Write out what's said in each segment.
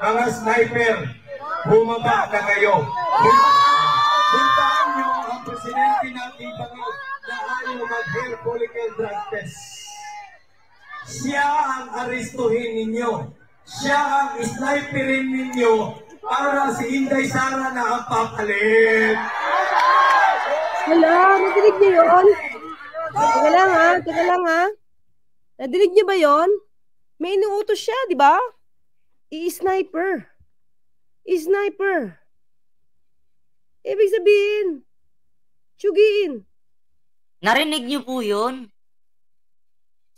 Mga sniper, bumaba na kayo. Puntaan nyo ang presidente ng Ibangaw na ayaw mag-hair follicle drug test. Siya ang aristuhin ninyo. Siya ang sniperin ninyo para si Inday Sara na ang papalit. Hala, nadinig niyo yun? Teka lang ha. Nadinig niyo ba yun? May inuutos siya, di ba? I-sniper. I-sniper. Ibig sabihin, tsugiin. Narinig niyo po yun?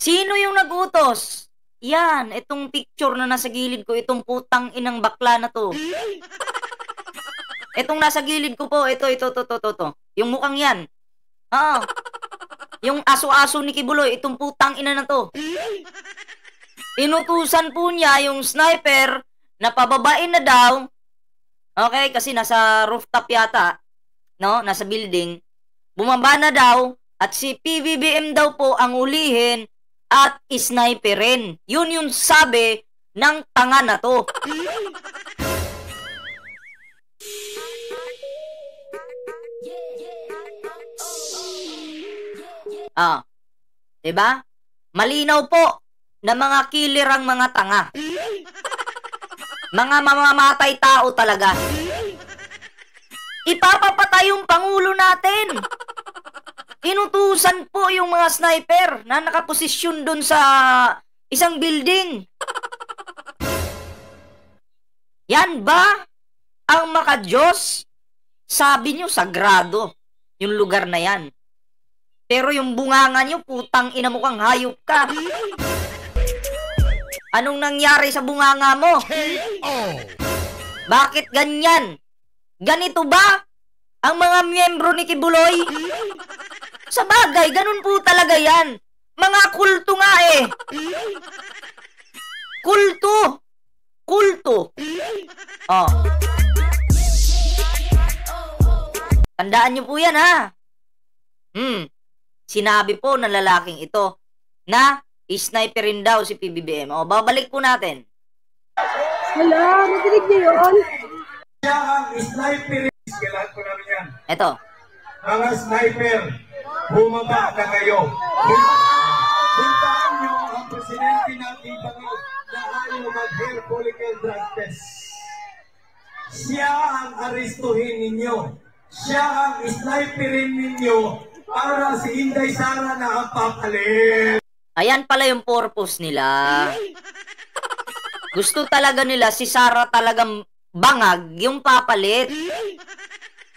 Sino yung nag-utos? Yan, itong picture na nasa gilid ko, itong putang inang bakla na to. Itong nasa gilid ko po, ito. Yung mukhang yan. Oo. Yung aso-aso ni Kibuloy, itong putang ina na to. Inutusan po niya yung sniper na pababain na daw. Okay, kasi nasa rooftop yata, no? Nasa building. Bumaba na daw at si PBBM daw po ang ulihin at sniperin. Yun yung sabi ng tanga na to. Diba? Malinaw po na mga killer ang mga tanga. Mga mamamatay tao talaga. Ipapapatay yung Pangulo natin. Inutusan po yung mga sniper na nakaposisyon dun sa isang building. Yan ba ang makadiyos? Sabi nyo, sagrado yung lugar na yan. Pero yung bunganga nyo, putang ina mo kang hayop ka. Anong nangyari sa bunganga mo? Bakit ganyan? Ganito ba ang mga miyembro ni Kibuloy? Sa bagay, ganun po talaga yan. Mga kulto nga eh. Kulto. Oh. Tandaan nyo po yan ha. Sinabi po ng lalaking ito na sniperin daw si PBBM. O, babalik po natin. Hala, nadinig niyo yun? Siya ang sniperin. Kailangan ko namin yan. Ito. Mga sniper, bumaba na kayo. Puntaan nyo ang presidente ng Ibangaw na ayaw mag-hair follicle drug test. Siya ang aristuhin ninyo. Siya ang sniperin ninyo para si Inday Sara na ang papalit. Ayan pala yung purpose nila. Gusto talaga nila si Sara talagang bangag yung papalit.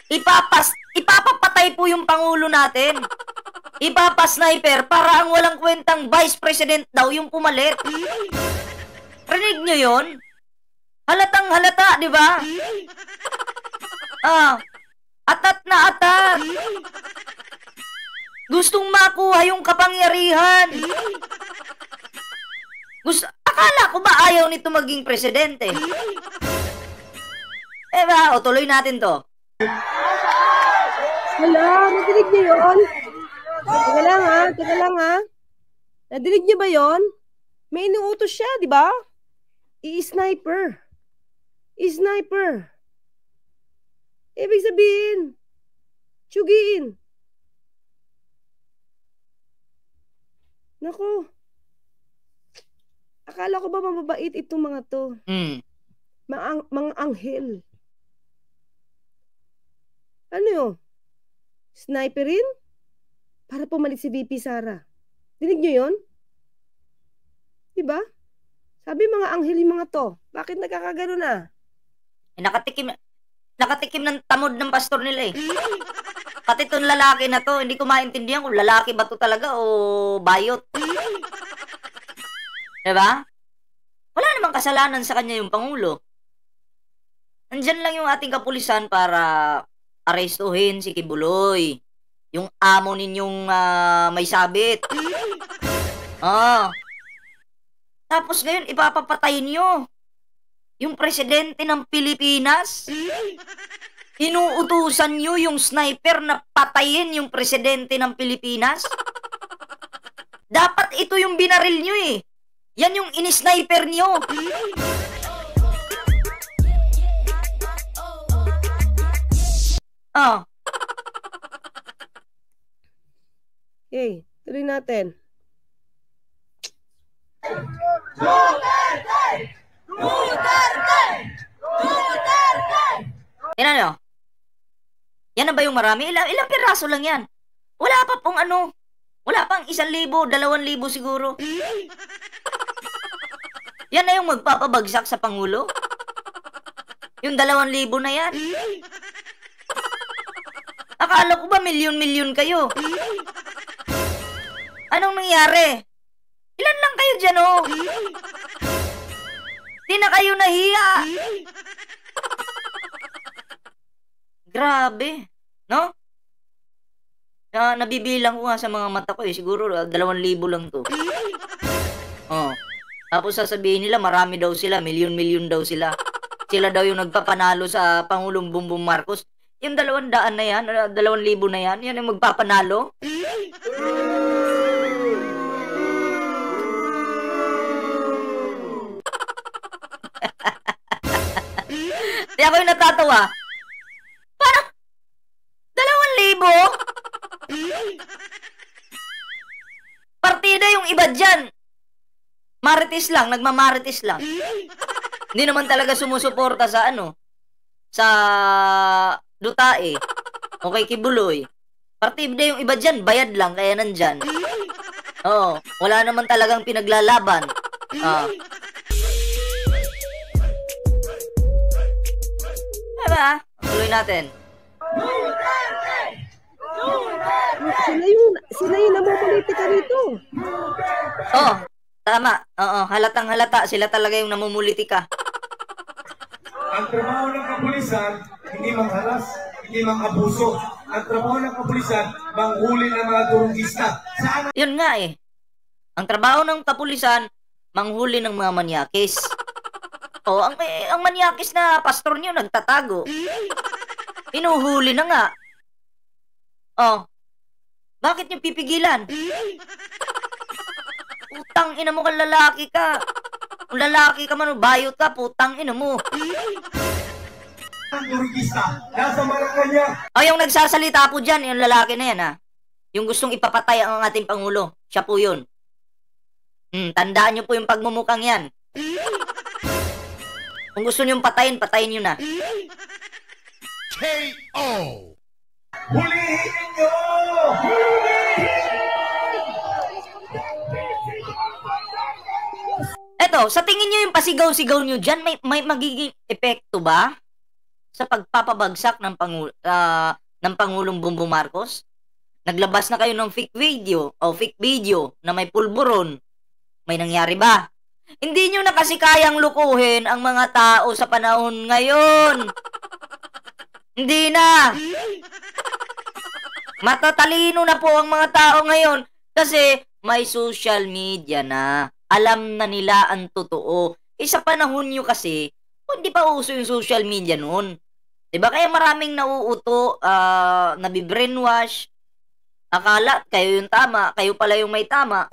Ipapapatay po yung Pangulo natin. Ipapasniper para ang walang kwentang Vice President daw yung pumalit. Rinig nyo yun? Halatang halata, di ba? Atat na atat. Gustong makuha yung kapangyarihan. Akala ko ba ayaw nito maging presidente? O tuloy natin to. Hala, nadinig niyo yun? Teka lang ha. Nadinig niyo ba yun? May inuutos siya, di ba? I-sniper. I-sniper. Ibig sabihin, tsugiin. Naku. Akala ko ba mababait itong mga to? Mga anghel. Ano yun? Sniperin? Para pumalit si VP Sara. Dinig nyo yun? Diba? Sabi mga anghel yung mga to. Bakit nagkakagano na? Nakatikim ng tamod ng pastor nila eh. Pati itong lalaki na to, hindi ko maintindihan kung lalaki ba to talaga o bayot. Diba? Wala namang kasalanan sa kanya yung Pangulo. Nandyan lang yung ating kapulisan para arestuhin si Kibuloy. Yung amo ninyong may sabit. Tapos ngayon, ipapapatay nyo yung presidente ng Pilipinas. Inuutusan nyo yung sniper na patayin yung presidente ng Pilipinas. Dapat ito yung binaril nyo eh. Yan yung in-sniper nyo. Oh, Okay, tuloy natin. tingnan nyo. Yan na ba yung marami? Ilang piraso lang yan. Wala pa pong ano. Wala pang 1,000, 2,000 siguro. Yan na yung magpapabagsak sa Pangulo. Yung 2,000 na yan. Akala ko ba milyon-milyon kayo? Anong nangyari? Ilan lang kayo dyan, oh? Di na kayo nahiya. Grabe. No? Nabibilang ko nga sa mga mata ko eh. Siguro 2,000 lang to. Oh. Tapos sasabihin nila marami daw sila. Milyon-milyon daw sila. Sila daw yung nagpapanalo sa Pangulong Bongbong Marcos. Yung 200 na yan, 2,000 na yan, yan yung magpapanalo. Di ako yung natatawa. Parang 2,000? Partida yung iba dyan. Marites lang, nagmamarites lang. Hindi naman talaga sumusuporta sa ano, sa Dutae o kay Kibuloy. Partida yung iba dyan, bayad lang, kaya nandyan. Oo, wala naman talagang pinaglalaban. Diba? Tuloy natin. Sila yung namumulitika rito. Oh, tama. Oo, halatang halata. Sila talaga yung namumulitika. Ang trabaho ng kapulisan, hindi mangharas, hindi mang-abuso. Ang trabaho ng kapulisan, manghuli ng mga durugista. Saan Yun nga eh. Ang trabaho ng kapulisan, manghuli ng mga manyakis. Oh, ang manyakis na pastor niyo nagtatago. Inuhuli na nga. Oh, bakit niyo pipigilan? Putang ina mo kang lalaki ka. Kung lalaki ka man, bayot ka, putang ina mo. ang durugista? Nasa Malacanang. Oh, yung nagsasalita po dyan, yung lalaki na yan, ha? Yung gustong ipapatay ang ating Pangulo. Siya po yun. Tandaan nyo po yung pagmumukang yan. Kung gusto nyo patayin, patayin nyo na. KO! Hulihin ninyo! Eto, sa tingin nyo yung pasigaw-sigaw nyo dyan, may magiging epekto ba sa pagpapabagsak ng Pangulong Bongbong Marcos? Naglabas na kayo ng fake video na may pulburon. May nangyari ba? Hindi nyo na kasi kayang lukuhin ang mga tao sa panahon ngayon. Hindi na. Matatalino na po ang mga tao ngayon kasi may social media na. Alam na nila ang totoo. Sa panahon nyo kasi, hindi pa uso yung social media noon. Diba? Kaya maraming nauuto, nabibrainwash. Akala kayo yung tama, kayo pala yung may tama.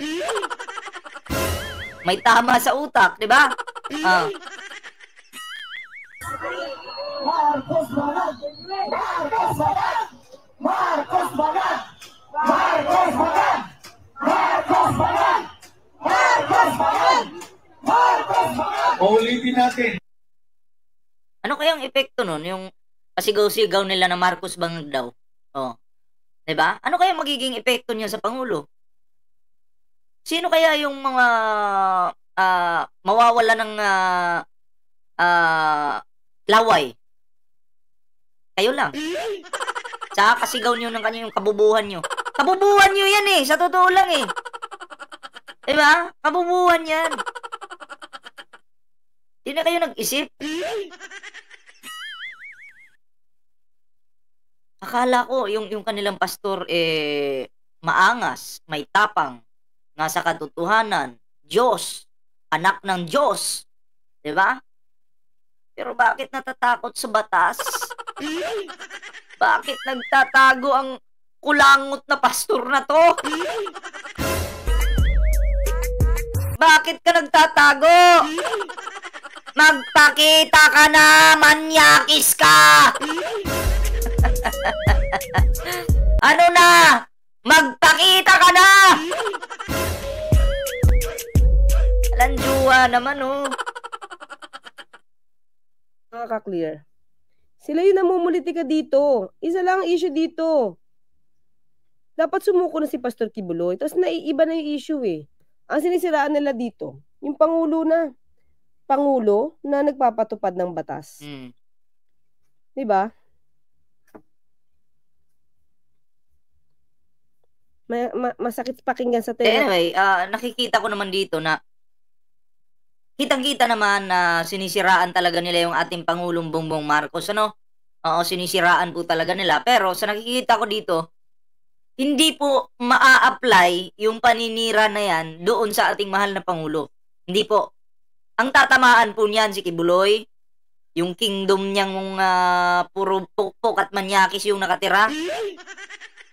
May tama sa utak, di ba? Marcos Banat! Marcos Banat! Marcos Banat! Marcos Banat! Marcos Banat! Marcos Banat! Marcos Banat! Ulitin natin. Ano kayang epekto nun? Yung pasigaw-sigaw nila na Marcos Banat daw. Oh. Di ba? Ano kaya magiging epekto niya sa Pangulo? Sino kaya yung mga mawawala ng laway? Kayo lang. Tsaka kasigaw nyo ng kanya yung kabubuhan nyo. Kabubuhan nyo yan eh. Sa totoo lang eh. Diba? Kabubuhan yan. Hindi na kayo nag-isip. Akala ko yung kanilang pastor maangas, may tapang, nasa katotohanan, Diyos, anak ng Diyos. Diba? Pero bakit natatakot sa batas? Bakit nagtatago ang kulangot na pastor na to? Bakit ka nagtatago? Magpakita ka na, manyakis ka! Ano na? Magpakita ka na! Lanjua naman, oh. Nakaka-clear. Sila yung namumulitika dito. Isa lang ang issue dito. Dapat sumuko na si Pastor Kibuloy. Tapos naiiba na yung issue eh. Ang sinisiraan nila dito, yung Pangulo na nagpapatupad ng batas. Diba? Masakit pakinggan sa tenga. Anyway, nakikita ko naman dito na kitang-kita naman na sinisiraan talaga nila yung ating Pangulong Bongbong Marcos, ano? Oo, sinisiraan po talaga nila. Pero sa nakikita ko dito, hindi po maa-apply yung paninira na yan doon sa ating mahal na Pangulo. Hindi po. Ang tatamaan po niyan si Kibuloy, yung kingdom niyang puro pukpok at manyakis yung nakatira.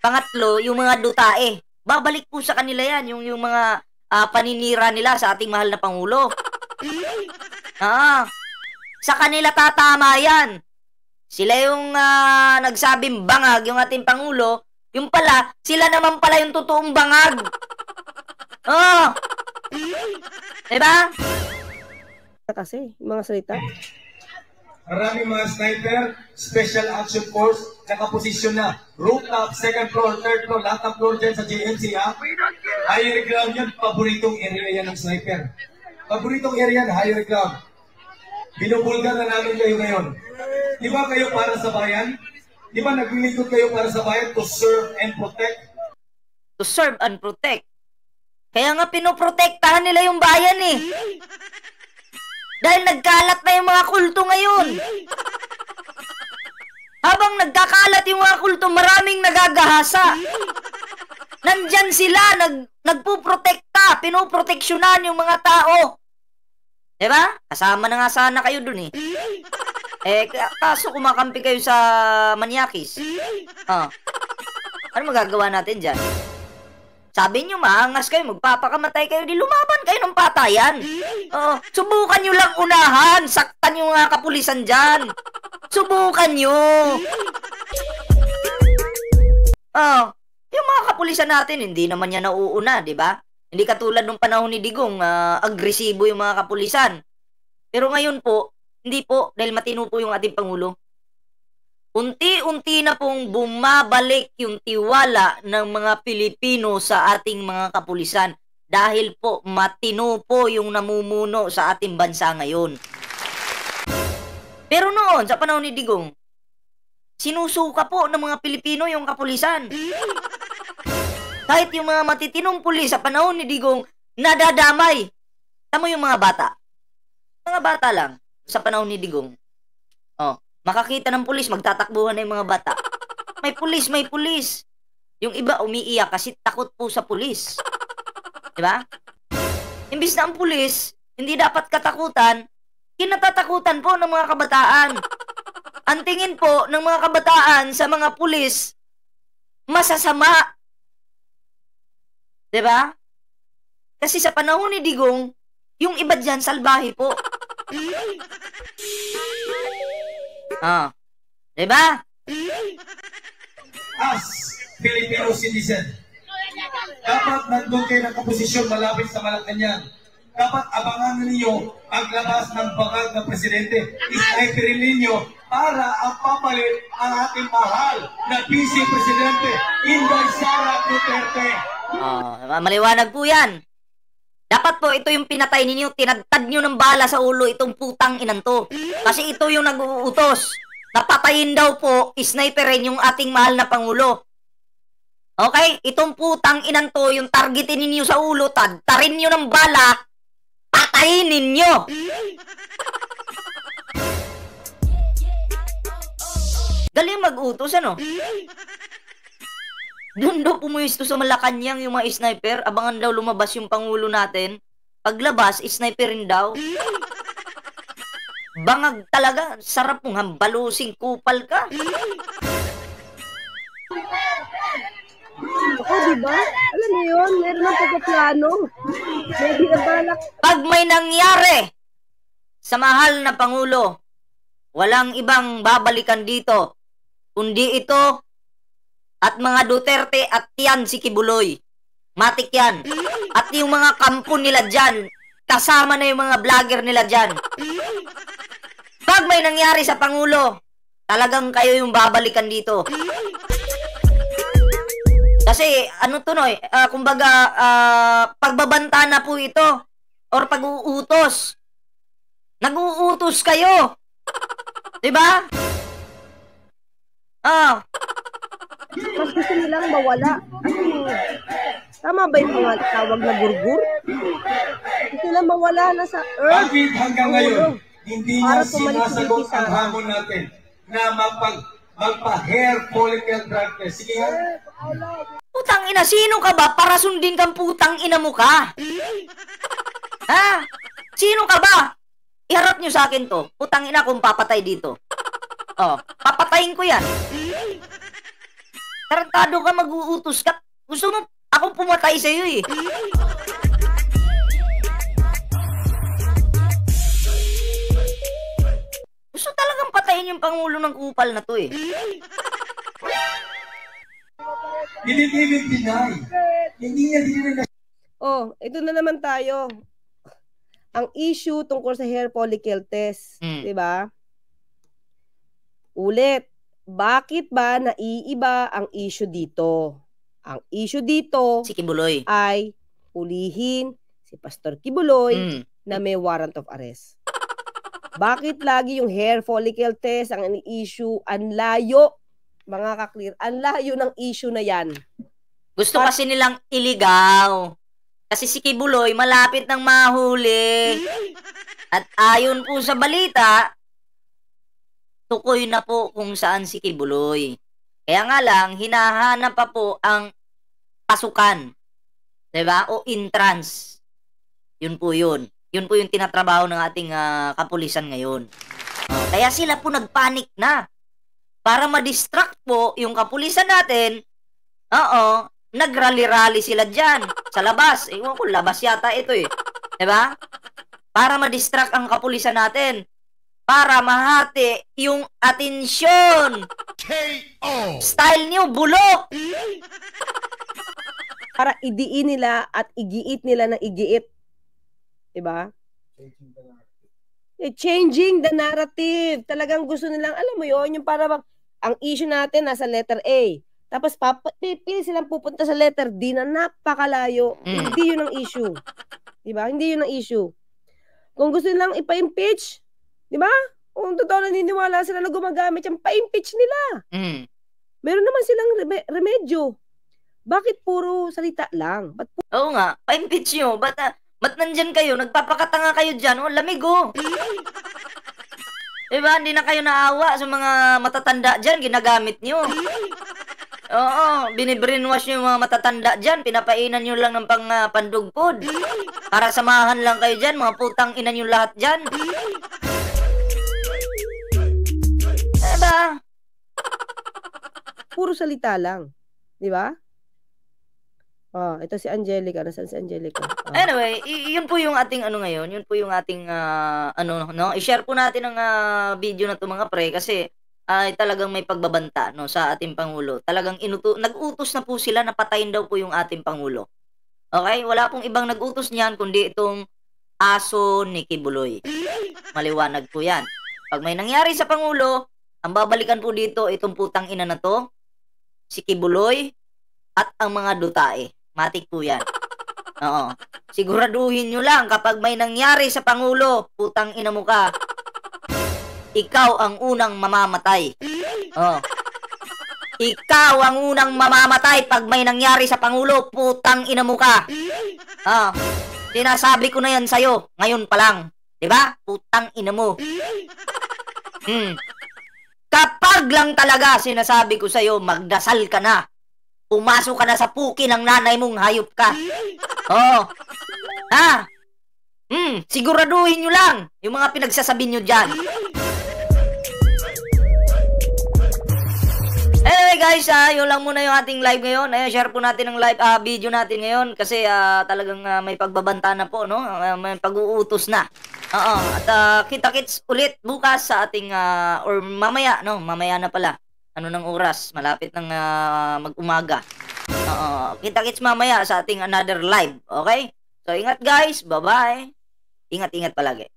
Pangatlo, yung mga dutae. Babalik po sa kanila yan, yung mga paninira nila sa ating mahal na Pangulo. Sa kanila tatama yan. Sila yung nagsabing bangag yung ating Pangulo, yung pala, sila naman pala yung totoong bangag. Diba? Kasi, mga salita. Maraming mga sniper, special action force, nakaposisyon na. Rooftop, second floor, third floor, lahat ng floor dyan sa JMC, ha? Higher ground yan, paboritong area yan ng sniper. Paboritong area yan, higher ground. Binubulga na namin kayo ngayon. Di ba kayo para sa bayan? Di ba naglilingkod kayo para sa bayan to serve and protect? To serve and protect. Kaya nga pinoprotektahan nila yung bayan eh. Dahil nagkalat na yung mga kulto ngayon. Habang nagkakalat yung mga kulto, maraming nagagahasa. Nandyan sila, nagpuprotekta, pinoproteksyonan yung mga tao. Diba? Kasama na nga sana kayo dun eh. Kaso kumakampi kayo sa manyakis. Ano magagawa natin dyan? Sabi nyo, maangas kayo, magpapakamatay kayo, di lumaban kayo ng patayan. Subukan nyo lang unahan, saktan yung mga kapulisan dyan. Subukan nyo. Yung mga kapulisan natin, hindi naman yan nauuna, di ba? Hindi katulad nung panahon ni Digong, agresibo yung mga kapulisan. Pero ngayon po, hindi po, dahil matino po yung ating Pangulo. Unti-unti na pong bumabalik yung tiwala ng mga Pilipino sa ating mga kapulisan dahil po matino po yung namumuno sa ating bansa ngayon. Pero noon, sa panahon ni Digong, sinusuka po ng mga Pilipino yung kapulisan. Kahit yung mga matitinong pulis sa panahon ni Digong, nadadamay. Tamo yung mga bata. Mga bata lang sa panahon ni Digong. Makakita ng pulis, magtatakbuhan na yung mga bata. May pulis, may pulis. Yung iba umiiyak kasi takot po sa pulis. Diba? Imbis na ang pulis, hindi dapat katakutan, kinatatakutan po ng mga kabataan. Ang tingin po ng mga kabataan sa mga pulis, masasama. Diba? Kasi sa panahon ni Digong, yung iba dyan, salbahe po. Diba? As Filipino citizen, dapat nandun kayo ng kaposisyon malapit sa Malacanang. Dapat abangan ninyo ang labas ng bangag na presidente. Isnaiperin ninyo para ang papalit ang ating mahal na Vice Presidente, Inday Sara Duterte. Maliwanag po yan. Dapat po ito yung pinatay ninyo, tinagtad nyo ng bala sa ulo itong putang inanto. Kasi ito yung nag-uutos. Napatayin daw po, isniperin yung ating mahal na Pangulo. Okay? Itong putang inanto, yung targetin ninyo sa ulo, tarin nyo ng bala, patayin ninyo. Galing mag-utos, ano? Doon daw pumuisto sa Malacanang yung mga sniper. Abangan daw lumabas yung Pangulo natin. Paglabas, sniperin daw. Bangag talaga. Sarap mong hambalusing kupal ka. Ako, diba? Alam mo yun, meron ng pagkaplano. May binabalak. Pag may nangyari sa mahal na Pangulo, walang ibang babalikan dito kundi ito at mga Duterte at yan si Kibuloy. Matik yan. At yung mga kampo nila dyan, kasama na yung mga vlogger nila dyan. Pag may nangyari sa Pangulo, talagang kayo yung babalikan dito. Kasi, ano to, Noy? Kumbaga, pagbabanta na po ito. Or pag-uutos. Nag-uutos kayo. Diba? Mas gusto nilang mawala. Tama ba yung mga tawag na gurgur? Gusto nilang mawala na sa earth. Bakit hanggang ngayon, hindi niya Para pumalit si sinasagot VP ang Sara. hamon natin na magpa-hair follicle drug test? Sige nga. Putang ina, sino ka ba para sundin kang putang ina mo ka? Ha? Sino ka ba? Iharap nyo sa akin to. Putang ina kung papatay dito. Papatayin ko yan. Tarantado ka, mag-uutos ka. Gusto mo akong pumatay sa'yo eh. Gusto talagang patayin yung Pangulo ng kupal na to eh. Hindi even deny. Hindi niya dinala. Ito na naman tayo. Ang issue tungkol sa hair follicle test, 'di ba? Ulit, bakit ba naiiba ang issue dito? Ang issue dito Si Kibuloy. ay hulihin si Pastor Kibuloy na may warrant of arrest. Bakit lagi yung hair follicle test ang issue? Ang layo, mga kaklear, ang layo ng issue na yan. Gusto kasi nilang iligaw. Kasi si Kibuloy malapit nang mahuli. At ayon po sa balita, tukoy na po kung saan si Kibuloy. Kaya nga lang, hinahanap pa po ang pasukan. 'Di ba? O entrance. Yun po yun. Yun po yung tinatrabaho ng ating kapulisan ngayon. Kaya sila po nagpanik na. Para ma-distract po yung kapulisan natin, nagrally-rally sila dyan sa labas. Ewan ko, labas yata ito eh. 'Di ba? Para ma-distract ang kapulisan natin. Para mahati yung atensyon. Style niyo, bulok. Para idiin nila at igiit nila ng igiit. Diba? Changing the narrative. Talagang gusto nilang, alam mo yon, yung para ang issue natin nasa letter A. Tapos pipili silang pupunta sa letter D na napakalayo. Hindi yun ang issue. Diba? Hindi yun ang issue. Kung gusto nilang ipa-impeach, diba? Kung totoo naniniwala sila na gumagamit yung pa-impeach nila. Meron naman silang remedyo. Bakit puro salita lang? Oo nga, pa-impeach nyo. Ba't nandyan kayo? Nagpapakatanga kayo dyan. Lamig oh. Diba? Hindi na kayo naawa sa mga matatanda dyan. Ginagamit nyo. Oo, binibrainwash nyo yung mga matatanda dyan. Pinapainan nyo lang ng pandugpod. Para samahan lang kayo dyan. Mga putang ina nyo lahat dyan. Diba? Puro salita lang. Diba? Ito si Angelica. Nasaan si Angelica? Anyway, yun po yung ating ngayon. Yun po yung ating i-share po natin ang video na to mga pre kasi talagang may pagbabanta sa ating Pangulo. Talagang nag-utos na po sila na patayin daw po yung ating Pangulo. Okay? Wala pong ibang nag-utos niyan kundi itong aso ni Kibuloy. Maliwanag po yan. Pag may nangyari sa Pangulo, ang babalikan po dito itong putang ina na to, si Kibuloy at ang mga dutae. Matik po yan. Oo. Siguraduhin nyo lang kapag may nangyari sa Pangulo, putang ina mo ka, ikaw ang unang mamamatay. Ikaw ang unang mamamatay pag may nangyari sa Pangulo, putang ina mo ka. Sinasabi ko na yan sa'yo, ngayon pa lang. Diba? Putang ina mo. Kapag lang talaga sinasabi ko sa'yo, magdasal ka na. Pumasok ka na sa puki ng nanay mong hayop ka. Siguraduhin nyo lang yung mga pinagsasabi nyo dyan. Anyway guys, yun lang muna yung ating live ngayon. Share po natin ang live video natin ngayon kasi talagang may pagbabanta na po, no? May pag-uutos na. At kita-kits ulit bukas sa ating or mamaya, no? Mamaya na pala. ano ng oras, malapit ng mag-umaga. Kita-kits mamaya sa ating another live, okay? So, ingat guys, bye-bye. Ingat-ingat palagi.